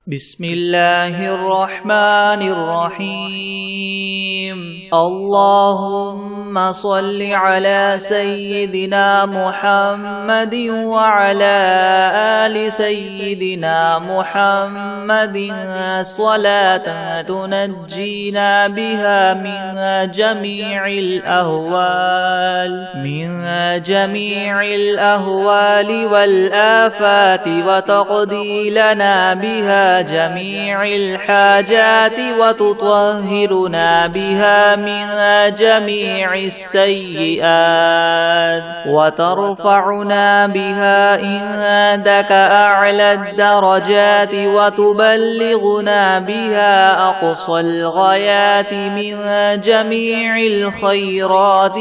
بسم الله الرحمن الرحيم. اللهم صل على سيدنا محمد وعلى آل سيدنا محمد صلاة تنجينا بها من جميع الأهوال والآفات، وتقضي لنا بها جميع الحاجات، وتطهرنا بها من جميع السيئات، وترفعنا بها عندك أعلى الدرجات، وتبلغنا بها أقصى الغايات من جميع الخيرات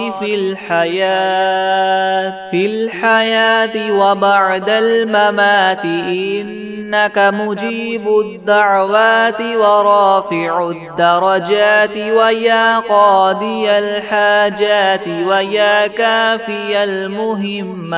في الحياة وبعد الممات، إنك مجيب الدعوات ورافع الدرجات، ويا قاضي الحاجات، ويا كافي المهمات،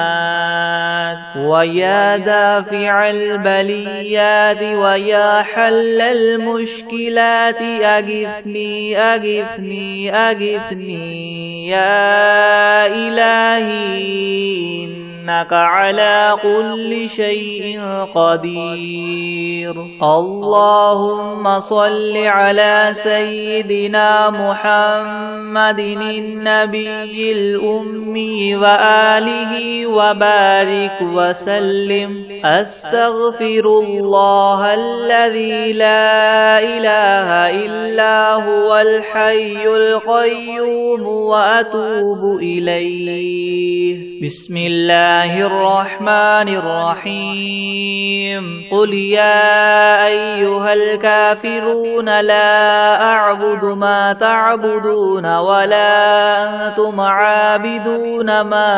ويا دافع البليات، ويا حل المشكلات. أغثني أغثني أغثني يا إلهي، إنك على كل شيء قدير. اللهم صل على سيدنا محمد النبي الأمي وآله وبارك وسلم. أستغفر الله الذي لا إله إلا هو الحي القيوم، وأتوب إليه. بسم الله الرحمن الرحيم. قل يا أيها الكافرون لا أعبد ما تعبدون، ولا أنتم عابدون ما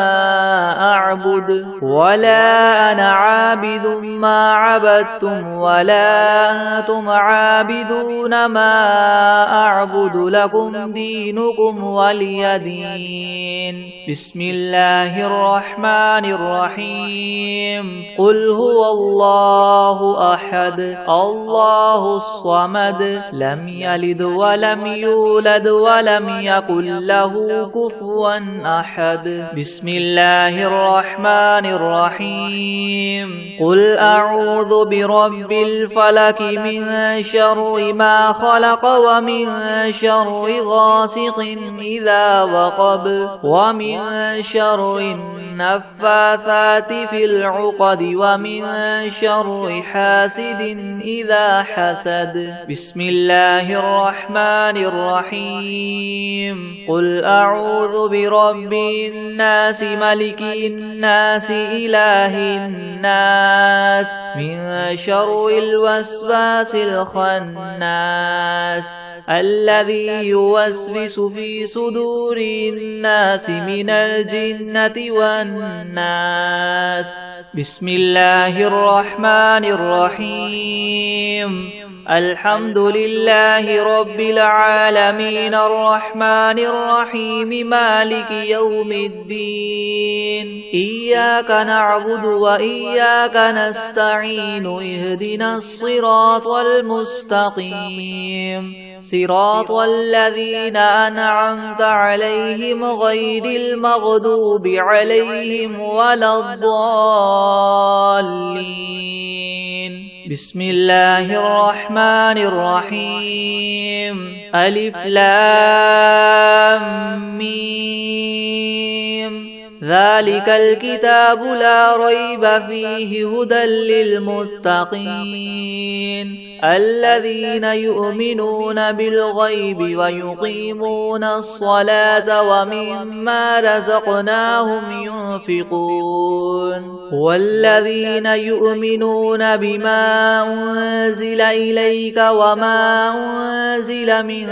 أعبد، ولا أنا عابد ما عبدتم، ولا أنتم عابدون ما أعبد، لكم دينكم ولي دين. بسم الله الرحمن الرحيم. قل هو الله أحد الله الصمد، لم يلد ولم يولد ولم يكن له كفوا أحد. بسم الله الرحمن الرحيم. قل أعوذ برب الفلك من شر ما خلق، ومن شر غاسق إذا وقب، ومن شر النفاثات في العقد، ومن شر حاسد إذا حسد. بسم الله الرحمن الرحيم. قل أعوذ برب الناس ملك الناس إله الناس، من شر الوسواس الخناس، الذي يوسوس في صدور الناس من الجنة والناس. بسم الله الرحمن الرحيم. الحمد لله رب العالمين، الرحمن الرحيم، مالك يوم الدين. إياك نعبد وإياك نستعين، اهدنا الصراط المستقيم، صراط الذين أنعمت عليهم غير المغضوب عليهم ولا الضالين. بسم الله الرحمن الرحيم. ألف لام ميم. ذلك الكتاب لا ريب فيه، هدى للمتقين، الذين يؤمنون بالغيب ويقيمون الصلاة ومما رزقناهم ينفقون، والذين يؤمنون بما أنزل إليك وما أنزل من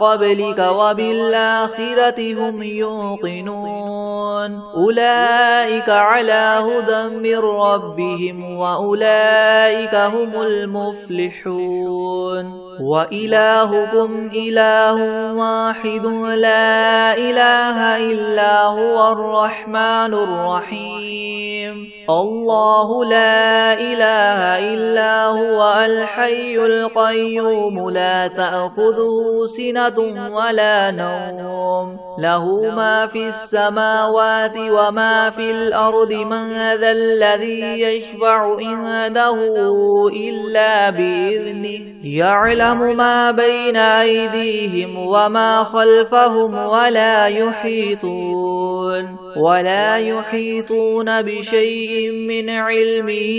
قبلك وبالآخرة هم يوقنون. أولئك على هدى من ربهم، وأولئك هم المفلحون. وإلهكم إله واحد لا إله إلا هو الرحمن الرحيم. الله لا إله إلا هو الحي القيوم لا تأخذه سنة ولا نوم له ما في السماوات وما في الأرض من ذا الذي يشفع عنده إلا بإذنه يعلم ما بين أيديهم وما خلفهم ولا يحيطون بشيء من علمه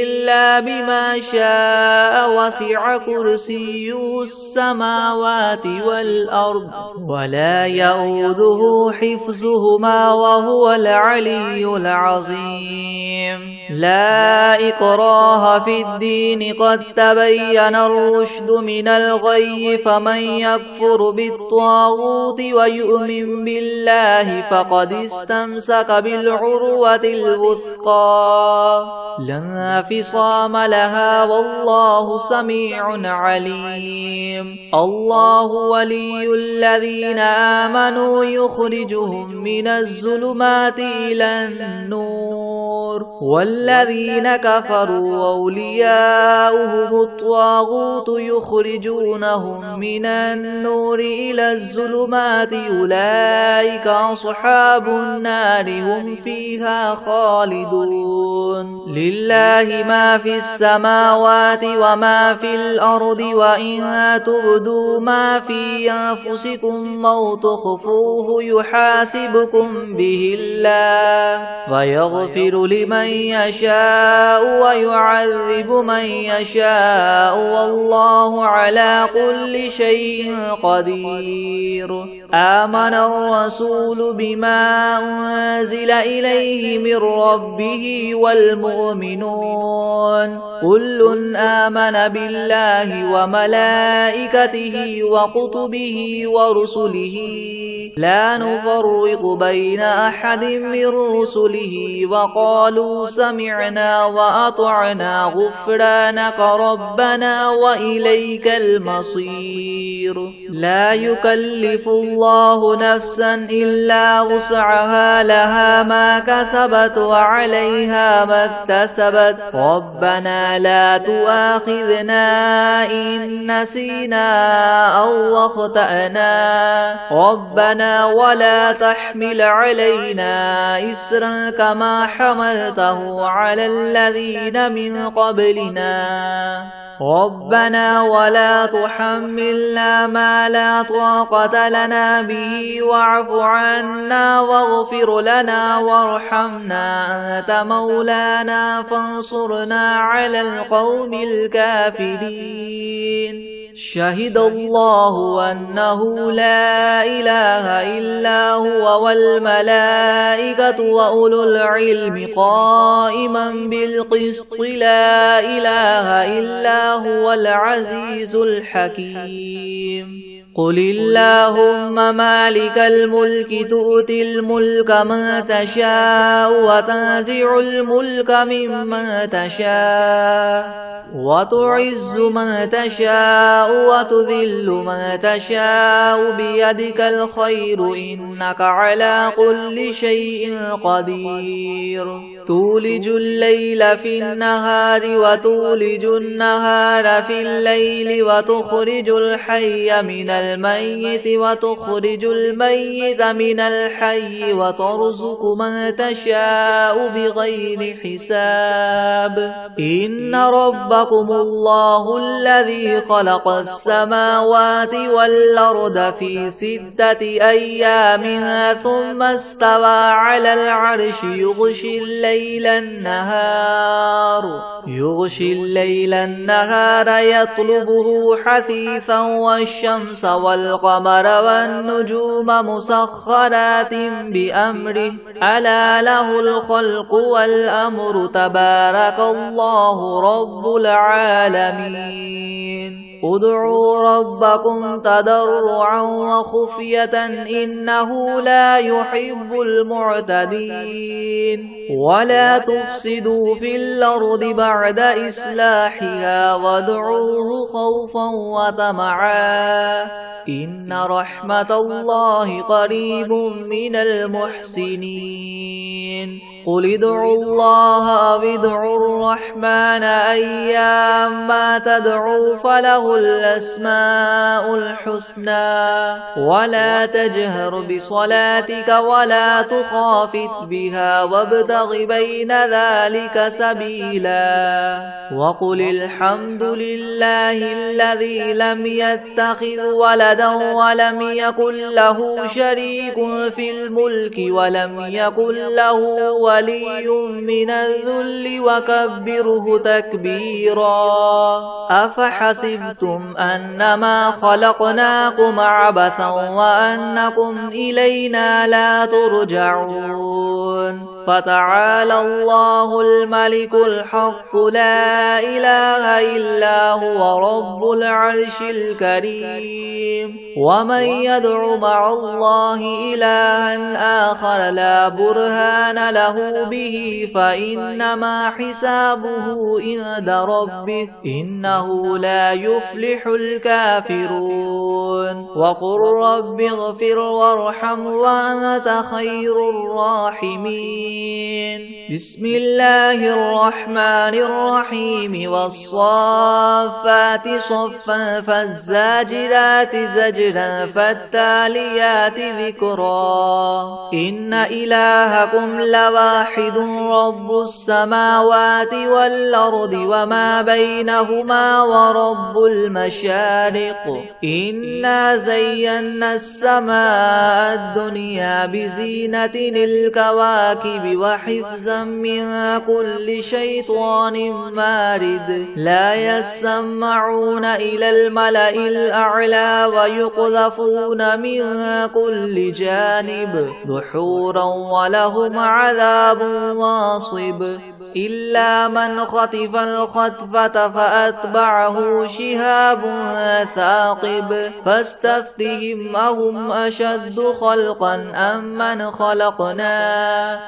إلا بما شاء وسع كرسيه السماوات والأرض ولا يؤوده حفظهما وهو العلي العظيم لا إكراه في الدين قد تبين الرشد من الغي فمن يكفر بالطاغوت ويؤمن بالله فقد استمسك بالعروة الوثقى لا انفصام لها والله سميع عليم الله ولي الذين آمنوا يخرجهم من الظلمات إلى النور والذين كفروا أولياؤهم الطاغوت يخرجونهم من النور إلى الظلمات أولئك أصحاب النار هم فيها خالدون لله ما في السماوات وما في الأرض وإن تبدوا ما في أنفسكم أو تخفوه يحاسبكم به الله فيغفر لمن يشاء ويعذب من يشاء والله على كل شيء قدير آمن الرسول بما أنزل إليه من ربه والمؤمنون كل آمن بالله وملائكته وكتبه ورسله لا نفرق بين أحد من رسله وقالوا سمعنا وأطعنا غفرانك ربنا وإليك المصير لا يكلف الله نفسا إلا وسعها لها ما كسبت وعليها ما اكتسبت ربنا لا تؤاخذنا إن نسينا أو أخطأنا ربنا ولا تحمل علينا إسرا كما حملته على الذين من قبلنا ربنا ولا تحملنا ما لا طاقة لنا به واعف عنا واغفر لنا وارحمنا أنت مولانا فانصرنا على القوم الكافرين شهد الله أنه لا إله إلا هو والملائكة وأولو العلم قائما بالقسط لا إله إلا هو العزيز الحكيم قل اللهم مالك الملك تؤتي الملك من تشاء وتنزع الملك ممن تشاء وتعز من تشاء وتذل من تشاء بيدك الخير إنك على كل شيء قدير تولج الليل في النهار وتولج النهار في الليل وتخرج الحي من الميت وتخرج الميت من الحي وترزق من تشاء بغير حساب إن ربكم الله الذي خلق السماوات والأرض في 6 أيام ثم استوى على العرش يغشي الليل النهار يطلبه حثيثا والشمس والقمر والنجوم مسخرات بأمره ألا له الخلق والأمر تبارك الله رب العالمين ادعوا ربكم تضرعا وخفية إنه لا يحب المعتدين ولا تفسدوا في الأرض بعد إصلاحها وادعوه خوفا وطمعا إن رحمة الله قريب من المحسنين قل ادعوا الله أو ادعوا الرحمن أيما تدعوا فله الأسماء الحسنى ولا تجهر بصلاتك ولا تخافت بها وابتغ بين ذلك سبيلا وقل الحمد لله الذي لم يتخذ ولدا ولم يكن له شريك في الملك ولم يكن له ولي من الذل وكبره تكبيرا أفحسبتم أنما خلقناكم عبثا وأنكم إلينا لا ترجعون فتعالى الله الملك الحق لا إله إلا هو رب العرش الكريم ومن يدع مع الله إلها آخر لا برهان له به فإنما حسابه عند ربه إنه لا يفلح الكافرون وقل رب اغفر وارحم وأنت خير الراحمين بسم الله الرحمن الرحيم والصافات صفا فالزاجرات زجرا فالتاليات ذكرا إن إلهكم لواحد رب السماوات والأرض وما بينهما ورب المشارق إنا زينا السماء الدنيا بزينة الكواكب وحفظا من كل شيطان مارد لا يسمعون إلى الملأ الأعلى ويقذفون من كل جانب دحورا ولهم عذاب واصب إلا من خطف الخطفة فأتبعه شهاب ثاقب فاستفتهم أهم أشد خلقا أم من خلقنا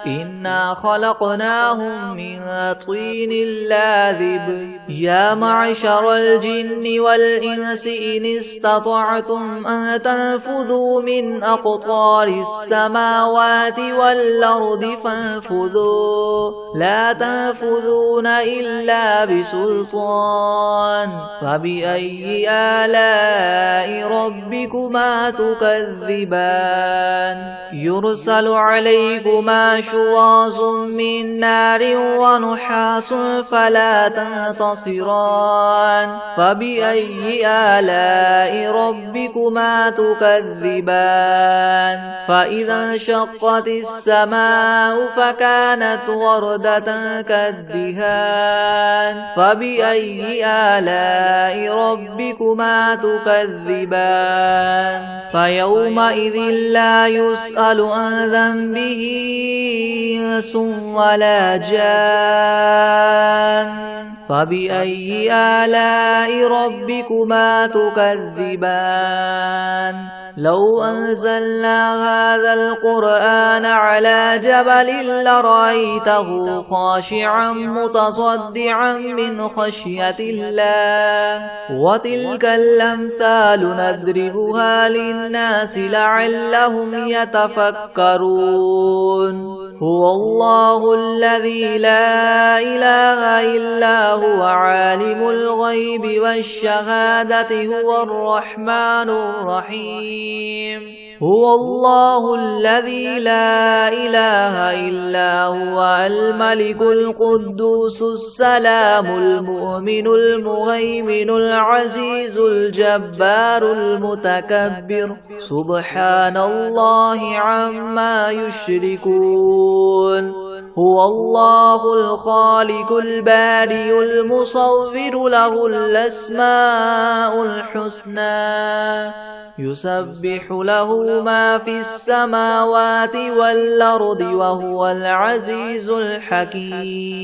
إنا خلقناهم من طين لاذب يا معشر الجن والإنس إن استطعتم أن تنفذوا من أقطار السماوات والأرض فانفذوا لا تنفذون إلا بسلطان فبأي آلاء ربكما تكذبان يرسل عليكما شواظ من نار ونحاس فلا تنتصران فبأي آلاء ربكما تكذبان فإذا انشقت السماء فكانت وردة كالدهان فبأي آلاء ربكما تكذبان فيومئذ لا يسأل عن ذنبه إنس ولا جان فبأي آلاء ربكما تكذبان لو أنزلنا هذا القرآن على جبل لرأيته خاشعا متصدعا من خشية الله وتلك الأمثال نضربها للناس لعلهم يتفكرون هو الله الذي لا إله إلا هو عالم الغيب والشهادة هو الرحمن الرحيم هو الله الذي لا إله إلا هو الملك القدوس السلام المؤمن المهيمن العزيز الجبار المتكبر سبحان الله عما يشركون هو الله الخالق البارئ المصور له الأسماء الحسنى يسبح له ما في السماوات والأرض وهو العزيز الحكيم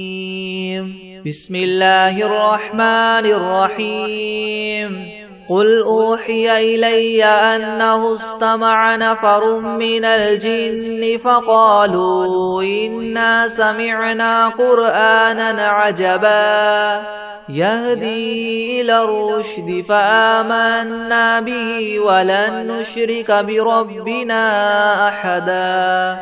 بسم الله الرحمن الرحيم قل أوحي إلي أنه استمع نفر من الجن فقالوا إنا سمعنا قرآنا عجبا يهدي إلى الرشد فآمنا به ولن نشرك بربنا أحدا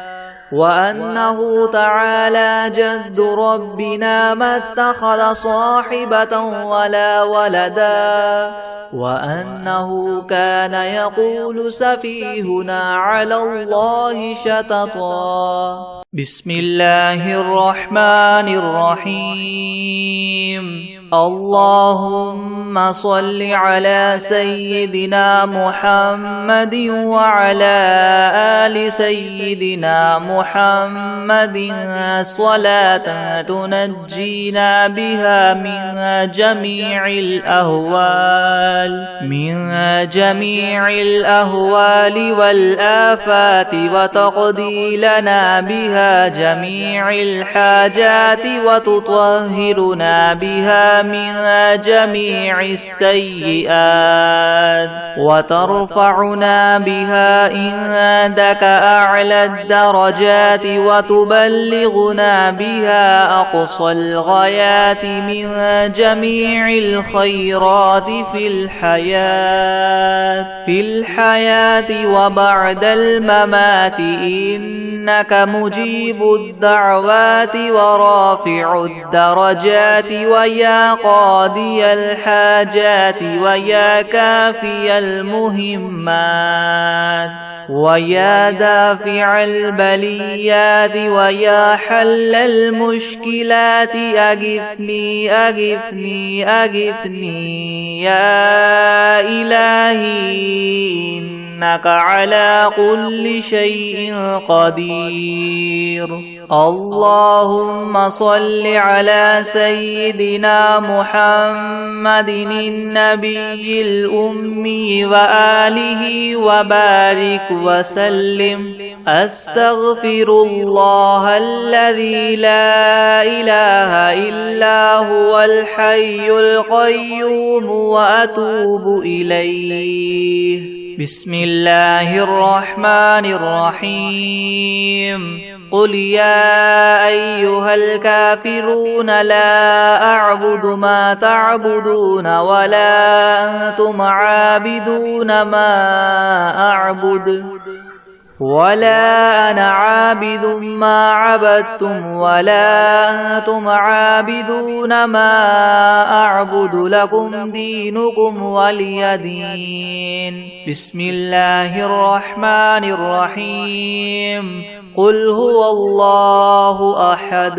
وأنه تعالى جد ربنا ما اتخذ صاحبة ولا ولدا وأنه كان يقول سفيهنا على الله شططا. بسم الله الرحمن الرحيم. اللهم صل على سيدنا محمد وعلى آل سيدنا محمد صلاة تنجينا بها من جميع الأهوال والآفات وتقضي لنا بها جميع الحاجات وتطهرنا بها من جميع السيئات وترفعنا بها عندك أعلى الدرجات وتبلغنا بها أقصى الغايات من جميع الخيرات في الحياة وبعد الممات إنك مجيب الدعوات ورافع الدرجات ويا قاضي الحاجات ويا كافي المهمات ويا دافع البليات ويا حل المشكلات أغثني أغثني أغثني يا إلهي إنك على كل شيء قدير. اللهم صل على سيدنا محمد النبي الأمي وآله وبارك وسلم. أستغفر الله الذي لا إله إلا هو الحي القيوم وأتوب إليه. بسم الله الرحمن الرحيم. قل يا أيها الكافرون لا أعبد ما تعبدون ولا أنتم عابدون ما أعبد ولا أنا عابد ما عبدتم ولا أنتم عابدون ما أعبد لكم دينكم ولي دين. بسم الله الرحمن الرحيم. قل هو الله أحد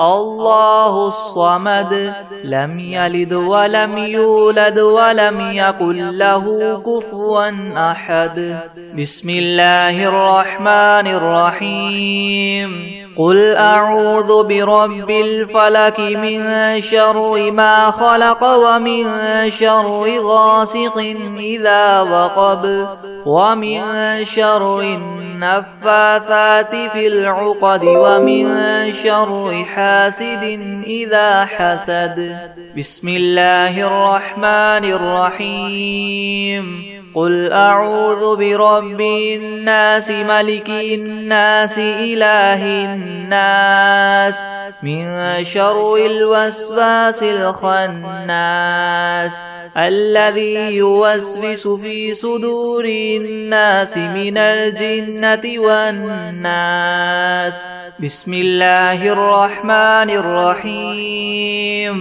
الله الصمد لم يلد ولم يولد ولم يكن له كفوا أحد. بسم الله الرحمن الرحيم. قل أعوذ برب الفلك من شر ما خلق ومن شر غاسق إذا وقب ومن شر النفاثات في العقد ومن شر حاسد إذا حسد. بسم الله الرحمن الرحيم. قل أعوذ برب الناس ملك الناس إله الناس من شر الوسواس الخناس الذي يوسوس في صدور الناس من الجنة والناس. بسم الله الرحمن الرحيم.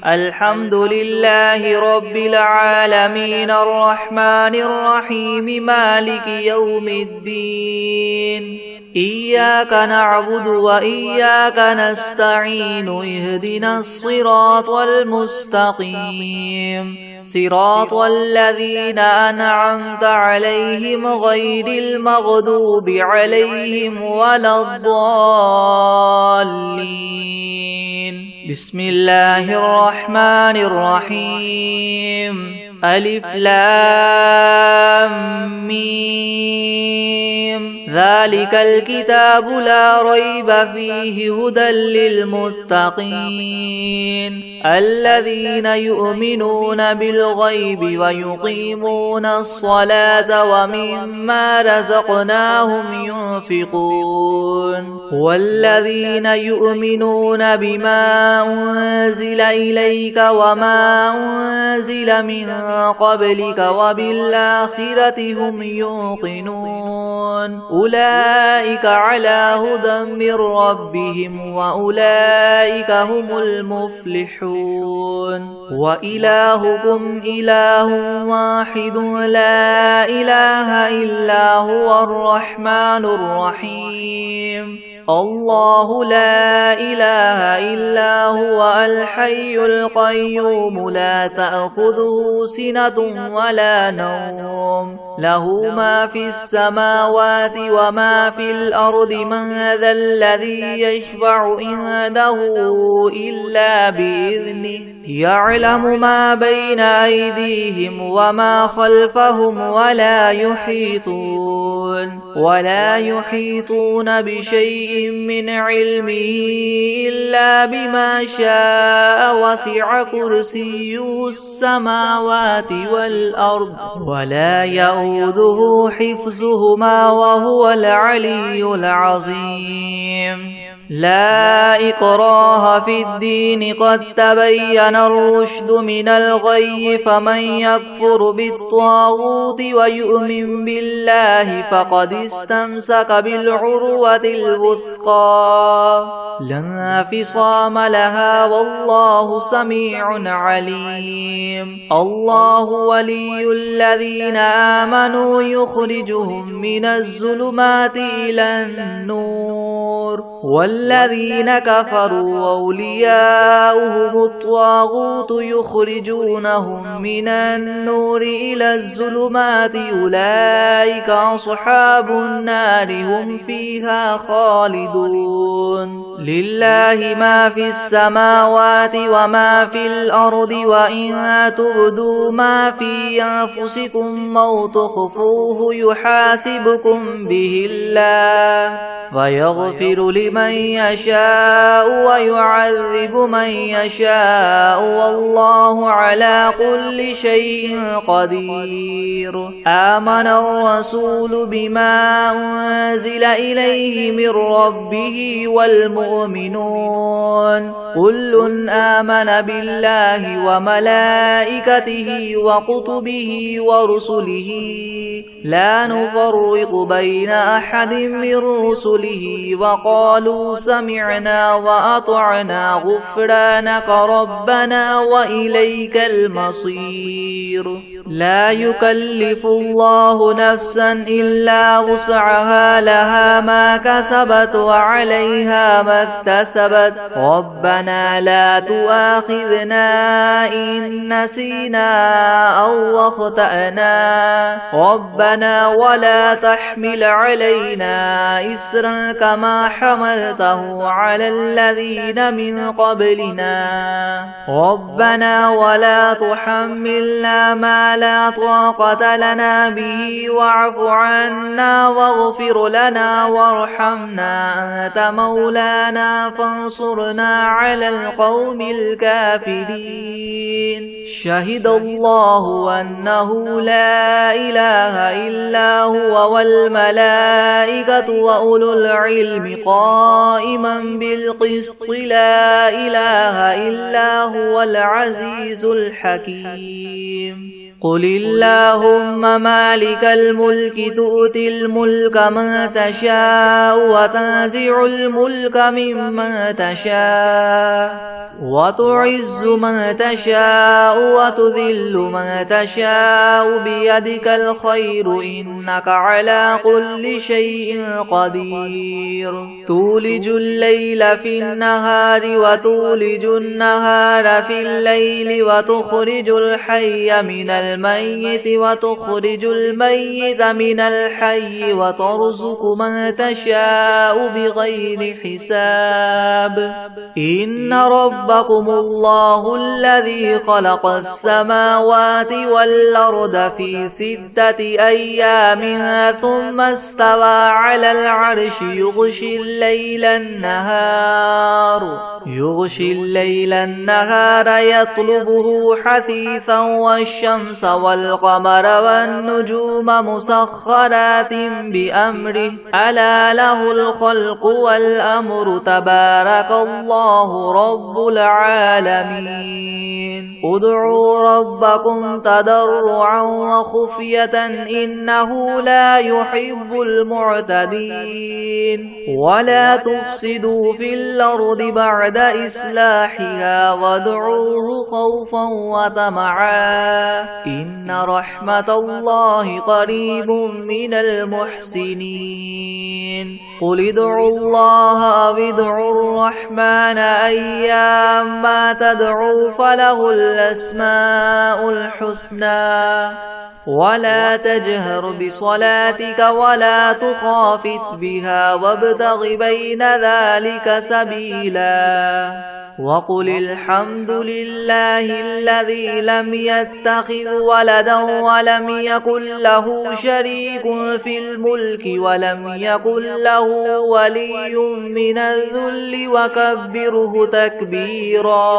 الحمد لله رب العالمين الرحمن الرحيم مالك يوم الدين. إياك نعبد وإياك نستعين اهدنا الصراط المستقيم صراط الذين أنعمت عليهم غير المغضوب عليهم ولا الضالين. بسم الله الرحمن الرحيم. ألف لام ميم ذلك الكتاب لا ريب فيه هدى للمتقين الذين يؤمنون بالغيب ويقيمون الصلاة ومما رزقناهم ينفقون والذين يؤمنون بما أنزل إليك وما أنزل من قبلك وبالآخرة هم يوقنون أولئك على هدى من ربهم وأولئك هم المفلحون وإلهكم إله واحد لا إله إلا هو الرحمن الرحيم الله لا إله إلا هو الحي القيوم لا تأخذه سنة ولا نوم له ما في السماوات وما في الأرض من ذا الذي يشفع عنده إلا بإذنه يعلم ما بين أيديهم وما خلفهم ولا يحيطون بشيء من علمه إلا بما شاء وسع كرسيه السماوات والأرض ولا يؤوده حفظهما وهو العلي العظيم لا إكراه في الدين قد تبين الرشد من الغي فمن يكفر بالطاغوت ويؤمن بالله فقد استمسك بالعروة الوثقى لا انفصام لها والله سميع عليم الله ولي الذين آمنوا يخرجهم من الظلمات إلى النور والذين كفروا أولياؤهم الطاغوت يخرجونهم من النور إلى الظلمات أولئك أصحاب النار هم فيها خالدون لله ما في السماوات وما في الأرض وإن تبدوا ما في أنفسكم أو تخفوه يحاسبكم به الله فيغفر لمن يشاء ويعذب من يشاء والله على كل شيء قدير آمن الرسول بما أنزل إليه من ربه والمؤمنون كل آمن بالله وملائكته وكتبه ورسله لا نفرق بين أحد من رسله وقالوا سمعنا وأطعنا غفرانك ربنا وإليك المصير لا يكلف الله نفسا إلا وسعها لها ما كسبت وعليها ما اكتسبت ربنا لا تؤاخذنا إن نسينا أو أخطأنا ربنا ولا تحمل علينا إسرا كما حملته على الذين من قبلنا ربنا ولا تحملنا ما لا طاقة لنا به واعف عنا واغفر لنا وارحمنا أنت مولانا فانصرنا على القوم الكافرين شهد الله أنه لا إله إلا هو والملائكة وأولو العلم قائما بالقسط لا إله إلا هو العزيز الحكيم قل اللهم مالك الملك تؤتي الملك من تشاء وتنزع الملك ممن تشاء وتعز من تشاء وتذل من تشاء بيدك الخير إنك على كل شيء قدير تولج الليل في النهار وتولج النهار في الليل وتخرج الحي من الميت وتخرج الميت من الحي وترزق من تشاء بغير حساب إن ربك ربكم الله الذي خلق السماوات والأرض في 6 أيام ثم استوى على العرش يغشي الليل النهار يطلبه حثيثا والشمس والقمر والنجوم مسخرات بأمره ألا له الخلق والأمر تبارك الله رب العالمين ادعوا ربكم تضرعا وخفية إنه لا يحب المعتدين ولا تفسدوا في الأرض بعد إصلاحها وادعوه خوفا وطمعا إن رحمة الله قريب من المحسنين قل ادعوا الله أو ادعوا الرحمن أيما تدعوا فله الأسماء الحسنى ولا تجهر بصلاتك ولا تخافت بها وابتغ بين ذلك سبيلا وقل الحمد لله الذي لم يتخذ ولدا ولم يكن له شريك في الملك ولم يكن له ولي من الذل وكبره تكبيرا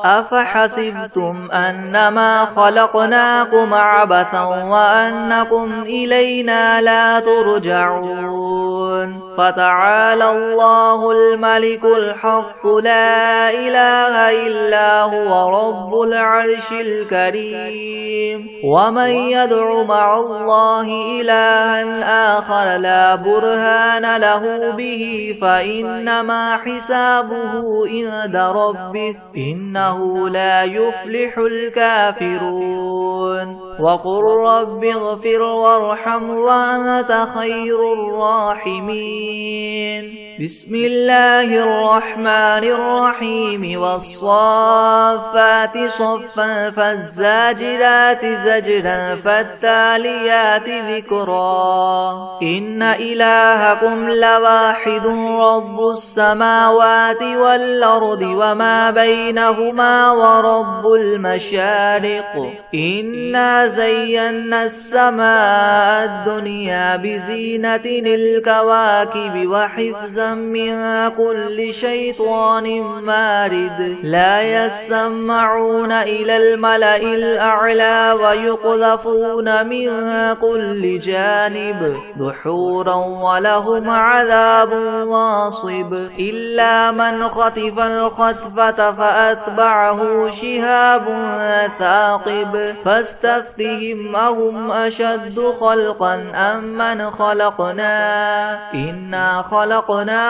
أفحسبتم أنما خلقناكم عبثا وأنكم إلينا لا ترجعون فتعالى الله الملك الحق لا إله إلا هو رب العرش الكريم ومن يدع مع الله إلها آخر لا برهان له به فإنما حسابه عند ربه إنه لا يفلح الكافرون وقل رب اغفر وارحم وأنت خير الراحمين بسم الله الرحمن الرحيم والصافات صفا فالزاجرات زجرا فالتاليات ذكرا إن إلهكم لواحد رب السماوات والأرض وما بينهما ورب المشارق إنا زينا السماء الدنيا بزينة الكواكب وحفظا من كل شيطان مارد لا يسمعون إلى الملأ الأعلى ويقذفون من كل جانب دحورا ولهم عذاب واصب إلا من خطف الخطفة فأتبعه شهاب ثاقب فاستفتهم أهم أشد خلقا أم من خلقنا إنا خلقناهم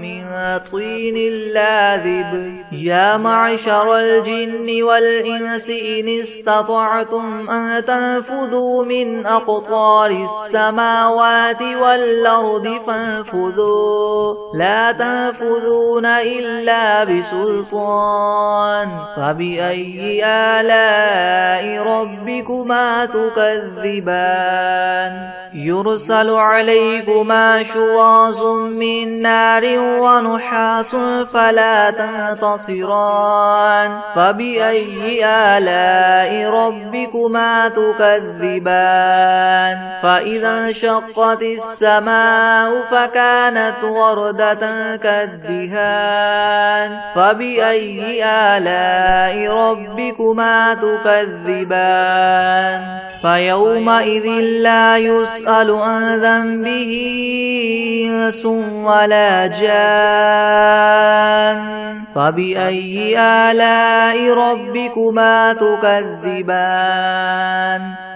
من طين لاذب يا معشر الجن والإنس إن استطعتم أن تنفذوا من أقطار السماوات والأرض فانفذوا لا تنفذون إلا بسلطان فبأي آلاء ربكما تكذبان يرسل عليكما شواظ من نار ونحاس فلا تنتصران فبأي آلاء ربكما تكذبان فإذا انشقت السماء فكانت وردة كالدهان فبأي آلاء ربكما تكذبان فيومئذ لا يسأل عن ذنبه إنس ولا جان فبأي آلاء ربكما تكذبان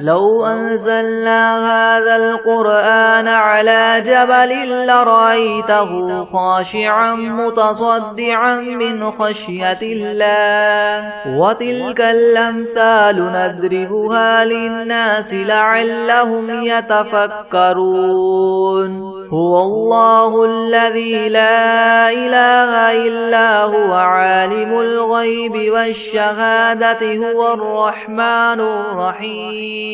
لو أنزلنا هذا القرآن على جبل لرأيته خاشعا متصدعا من خشية الله وتلك الأمثال نضربها للناس لعلهم يتفكرون هو الله الذي لا إله إلا هو عالم الغيب والشهادة هو الرحمن الرحيم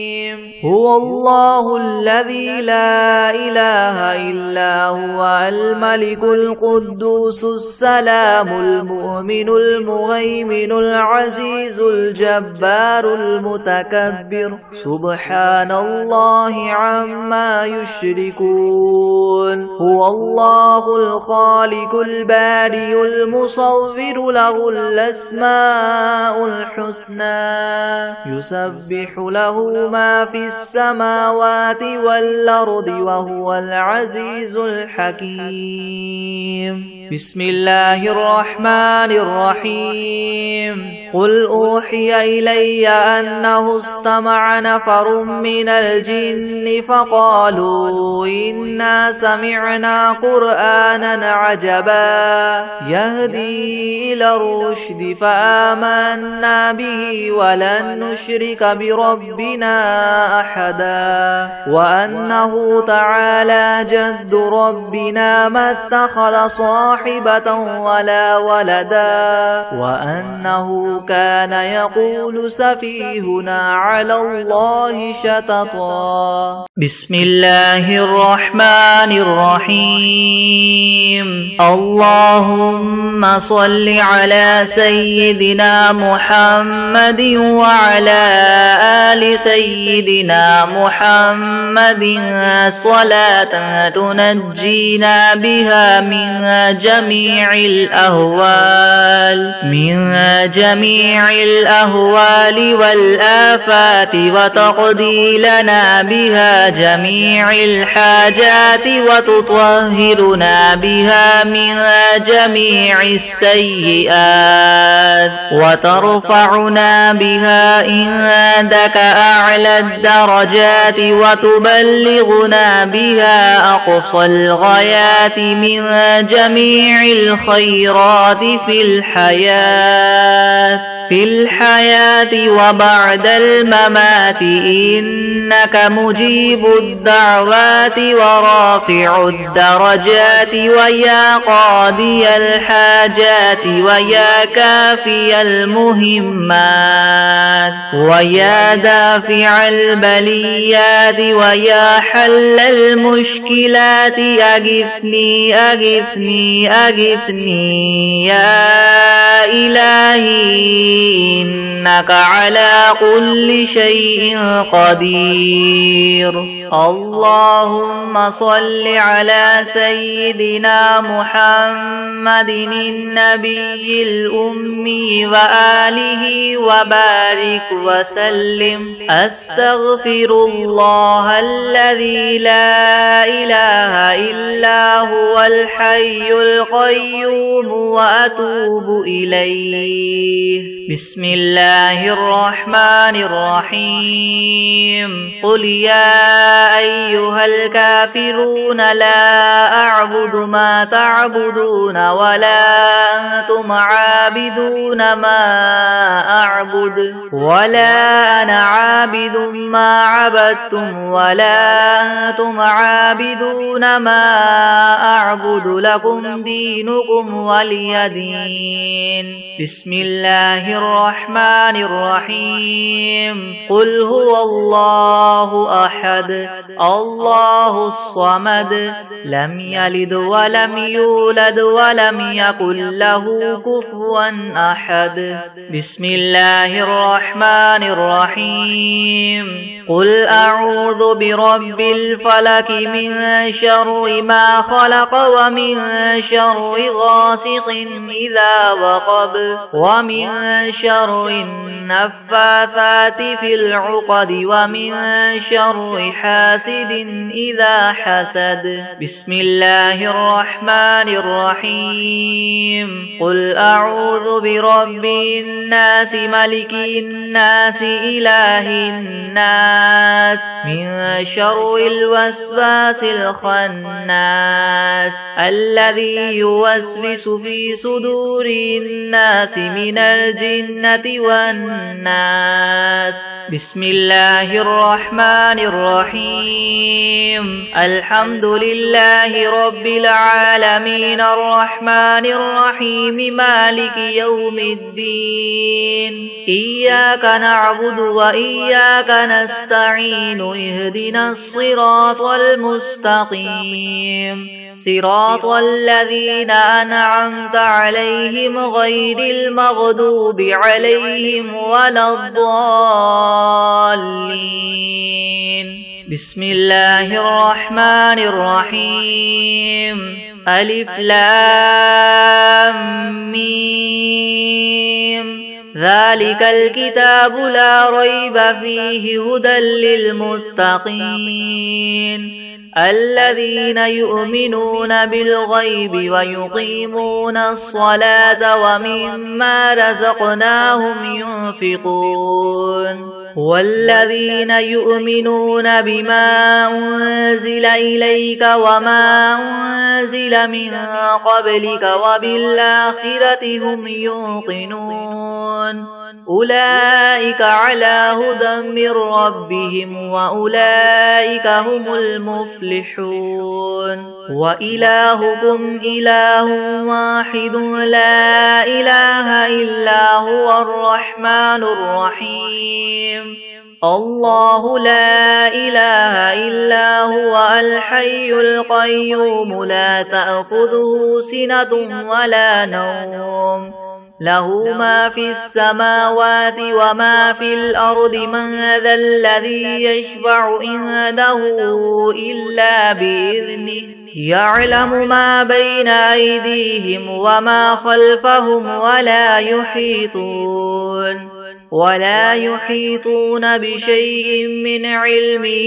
هو الله الذي لا إله إلا هو الملك القدوس السلام المؤمن المهيمن العزيز الجبار المتكبر سبحان الله عما يشركون هو الله الخالق البارئ المصور له الأسماء الحسنى يسبح له ما في السماوات والأرض وهو العزيز الحكيم بسم الله الرحمن الرحيم قل أوحي إلي أنه استمع نفر من الجن فقالوا إنا سمعنا قرآنا عجبا يهدي إلى الرشد فآمنا به ولن نشرك بربنا أحدا وأنه تعالى جد ربنا ما اتخذ صاحبة ولا ولدا وأنه كان يقول سفيهنا على الله شططا بسم الله الرحمن الرحيم اللهم صل على سيدنا محمد وعلى آل سيدنا محمد صلاة تنجينا بها من جميع الأهوال والآفات وتقضي لنا بها جميع الحاجات وتطهرنا بها من جميع السيئات وترفعنا بها عندك أعلى الدرجات وتبلغنا بها أقصى الغايات من جميع الخيرات في الحياة وبعد الممات إنك مجيب الدعوات ورافع الدرجات ويا قاضي الحاجات ويا كافي المهمات ويا دافع البليات ويا حل المشكلات أغثني يا إلهي إنك على كل شيء قدير اللهم صل على سيدنا محمد النبي الأمي وآله وبارك وسلم أستغفر الله الذي لا إله إلا هو الحي القيوم وأتوب إليه بسم الله الرحمن الرحيم قل يا أيها الكافرون لا أعبد ما تعبدون ولا أنتم عابدون ما أعبد ولا أنا عابد ما عبدتم ولا أنتم عابدون ما أعبد لكم دينكم ولي دين بسم الله الرحمن الرحيم قل هو الله أحد الله الصمد لم يلد ولم يولد ولم يكن له كفوا أحد بسم الله الرحمن الرحيم قل أعوذ برب الفلك من شر ما خلق ومن شر غاسق إذا وقب ومن شر النفاثات في العقد ومن شر حاسد إذا حسد بسم الله الرحمن الرحيم قل أعوذ برب الناس ملك الناس إله الناس من شر الوسواس الخناس الذي يوسوس في صدور الناس من الجنة والناس بسم الله الرحمن الرحيم الحمد لله رب العالمين الرحمن الرحيم مالك يوم الدين إياك نعبد وإياك نستعين نستعين اهدنا الصراط المستقيم صراط الذين أنعمت عليهم غير المغضوب عليهم ولا الضالين. بسم الله الرحمن الرحيم. ألف لام ميم. ذلك الكتاب لا ريب فيه هدى للمتقين الذين يؤمنون بالغيب ويقيمون الصلاة ومما رزقناهم ينفقون والذين يؤمنون بما أنزل إليك وما أنزل من قبلك وبالآخرة هم يوقنون أولئك على هدى من ربهم وأولئك هم المفلحون وإلهكم إله واحد لا إله إلا هو الرحمن الرحيم الله لا إله إلا هو الحي القيوم لا تأخذه سنة ولا نوم له ما في السماوات وما في الأرض من ذا الذي يشفع عنده إلا بإذنه يعلم ما بين أيديهم وما خلفهم ولا يحيطون بشيء من علمه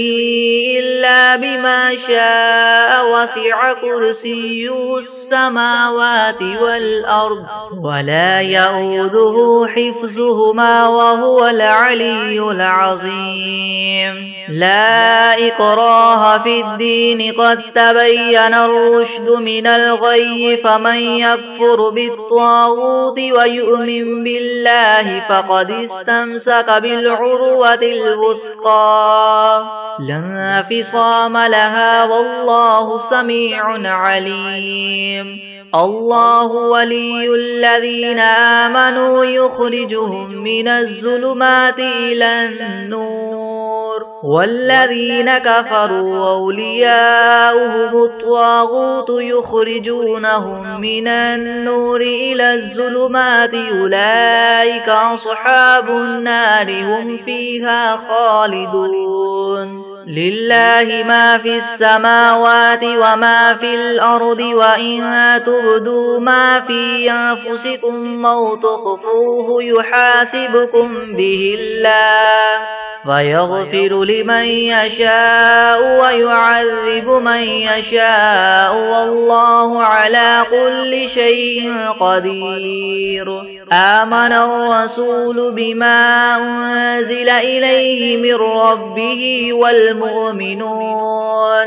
إلا بما شاء وسع كرسيه السماوات والأرض ولا يؤوده حفظهما وهو العلي العظيم لا إكراه في الدين قد تبين الرشد من الغي فمن يكفر بالطاغوت ويؤمن بالله فقد استمسك بالعروة الوثقى لا انفصام لها والله سميع عليم الله ولي الذين آمنوا يخرجهم من الظلمات إلى النور والذين كفروا أولياؤهم الطاغوت يخرجونهم من النور إلى الظلمات أولئك أصحاب النار هم فيها خالدون لله ما في السماوات وما في الأرض وإن تبدوا ما في أنفسكم أو تخفوه يحاسبكم به الله فيغفر لمن يشاء ويعذب من يشاء والله على كل شيء قدير آمن الرسول بما أنزل إليه من ربه والمؤمنون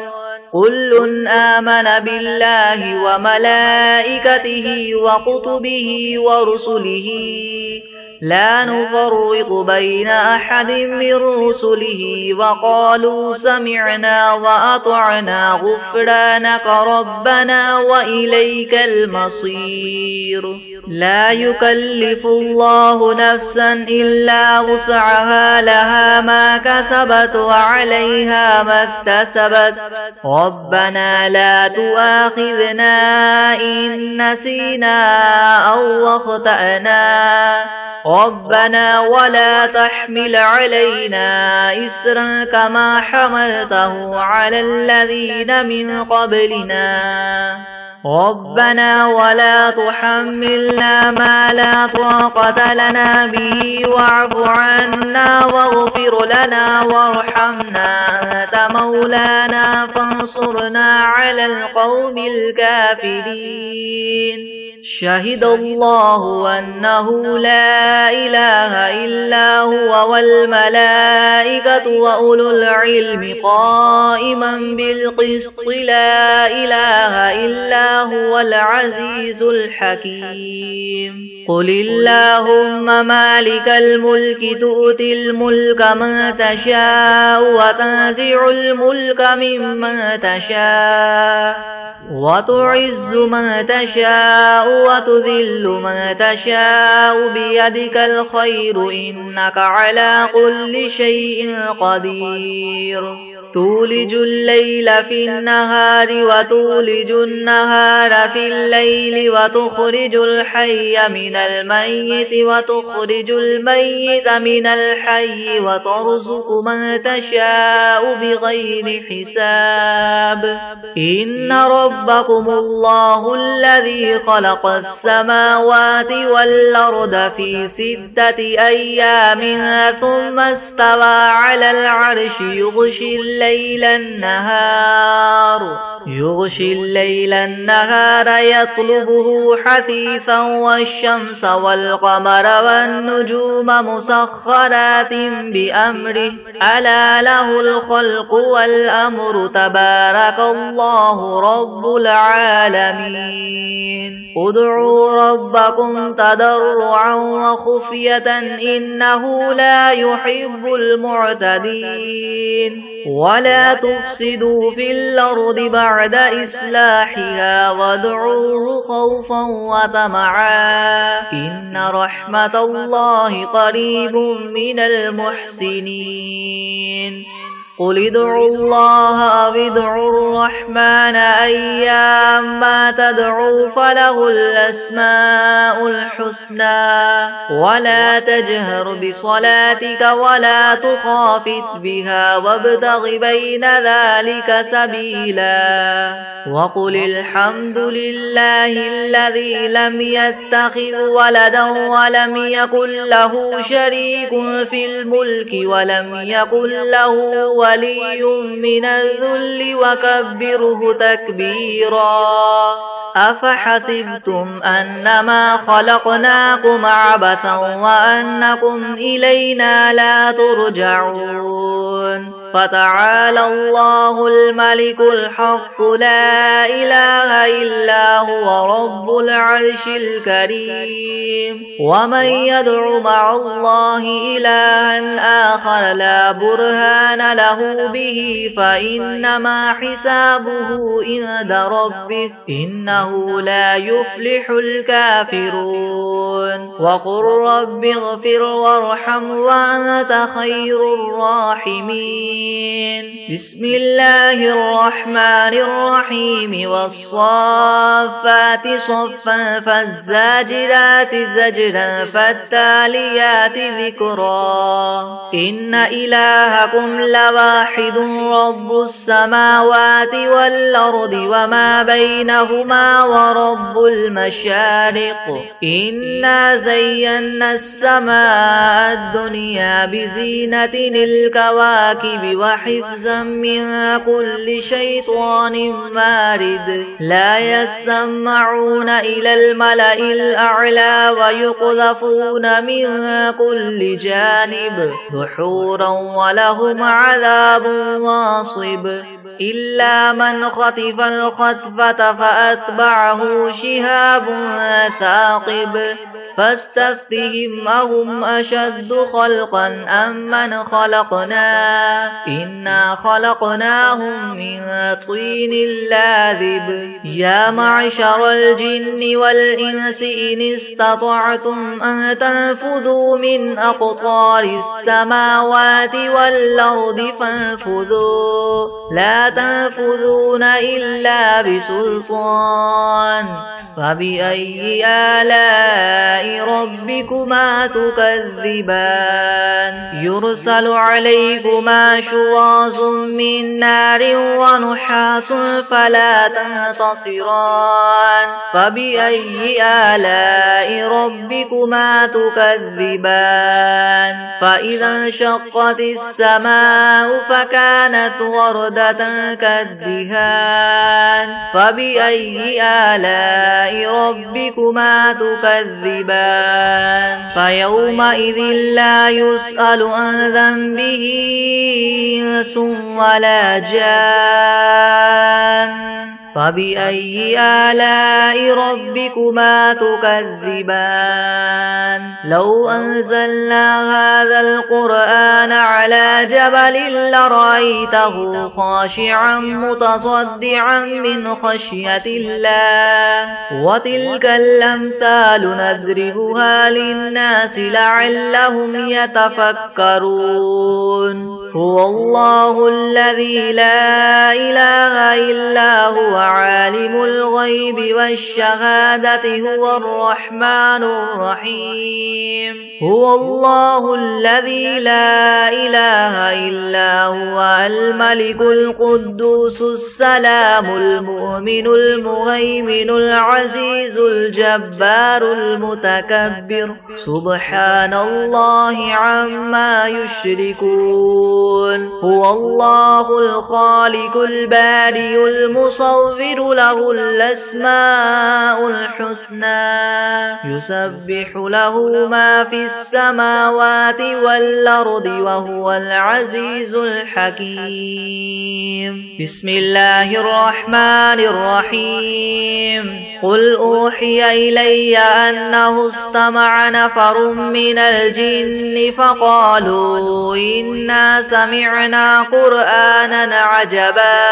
كل آمن بالله وملائكته وكتبه ورسله لا نفرق بين أحد من رسله وقالوا سمعنا وأطعنا غفرانك ربنا وإليك المصير لا يكلف الله نفسا إلا وسعها لها ما كسبت وعليها ما اكتسبت ربنا لا تؤاخذنا إن نسينا أو أخطأنا ربنا ولا تحمل علينا إسرا كما حملته على الذين من قبلنا ربنا ولا تحملنا ما لا طاقة لنا به واعف عنا واغفر لنا وارحمنا أنت مولانا فانصرنا على القوم الكافرين شهد الله أنه لا إله إلا هو والملائكة وأولو العلم قائما بالقسط لا إله إلا هو العزيز الحكيم قل اللهم مالك الملك تؤتي الملك من تشاء وتنزع الملك ممن تشاء وتعز من تشاء وتذل من تشاء بيدك الخير إنك على كل شيء قدير تولج الليل في النهار وتولج النهار في الليل وتخرج الحي من الميت وتخرج الميت من الحي وترزق من تشاء بغير حساب إن ربكم الله الذي خلق السماوات والأرض في 6 أيام ثم استوى على العرش يغشي الليل النهار يطلبه حثيثا والشمس والقمر والنجوم مسخرات بأمره ألا له الخلق والأمر تبارك الله رب العالمين ادعوا ربكم تضرعا وخفية إنه لا يحب المعتدين ولا تفسدوا في الأرض بعد إصلاحها وادعوه خوفا وطمعا إن رحمة الله قريب من المحسنين قل ادعوا الله أو ادعوا الرحمن أيما تدعوا فله الأسماء الحسنى ولا تجهر بصلاتك ولا تخافت بها وابتغ بين ذلك سبيلا وقل الحمد لله الذي لم يتخذ ولدا ولم يكن له شريك في الملك ولم يكن له ولي من الذل وكبره تكبيرا أفحسبتم أنما خلقناكم عبثا وأنكم إلينا لا ترجعون فتعالى الله الملك الحق لا إله إلا هو رب العرش الكريم ومن يدع مع الله إلها آخر لا برهان له به فإنما حسابه عند ربه إنه لا يفلح الكافرون وقل رب اغفر وارحم وأنت خير الراحمين بسم الله الرحمن الرحيم والصافات صفا فالزاجرات زجرا فالتاليات ذكرا إن إلهكم لواحد رب السماوات والأرض وما بينهما ورب المشارق إنا زينا السماء الدنيا بزينة الكواكب وحفظا من كل شيطان مارد لا يسمعون إلى الملأ الأعلى ويقذفون من كل جانب دحورا ولهم عذاب واصب إلا من خطف الخطفة فأتبعه شهاب ثاقب فاستفتهم أهم أشد خلقا أم من خلقنا إنا خلقناهم من طين لاذب يا معشر الجن والإنس إن استطعتم أن تنفذوا من أقطار السماوات والأرض فانفذوا لا تنفذون إلا بسلطان فبأي آلاء ربكما تكذبان يرسل عليكما شواظ من نار ونحاس فلا تنتصران فبأي آلاء ربكما تكذبان فإذا انشقت السماء فكانت وردة كالدهان فبأي آلاء ربكما تكذبان فيومئذ لا يسأل عن ذنبه إنس ولا جان فبأي آلاء ربكما تكذبان لو أنزلنا هذا القرآن على جبل لرأيته خاشعا متصدعا من خشية الله وتلك الأمثال نضربها للناس لعلهم يتفكرون هو الله الذي لا إله إلا هو عالم الغيب والشهادة هو الرحمن الرحيم هو الله الذي لا إله إلا هو الملك القدوس السلام المؤمن المهيمن العزيز الجبار المتكبر سبحان الله عما يشركون هو الله الخالق البارئ المصور له الأسماء الحسنى يسبح له ما في السماوات والأرض وهو العزيز الحكيم بسم الله الرحمن الرحيم قل أوحي إلي أنه استمع نفر من الجن فقالوا إنا سمعنا قرآنا عجبا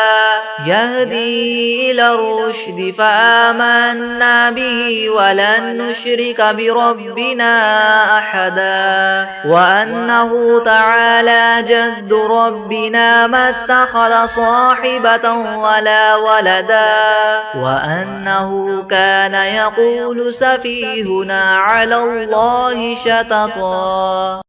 يهدي إلى الرشد فآمنا به ولن نشرك بربنا أحدا وأنه تعالى جد ربنا ما اتخذ صاحبة ولا ولدا وأنه كان يقول سفيهنا على الله شططا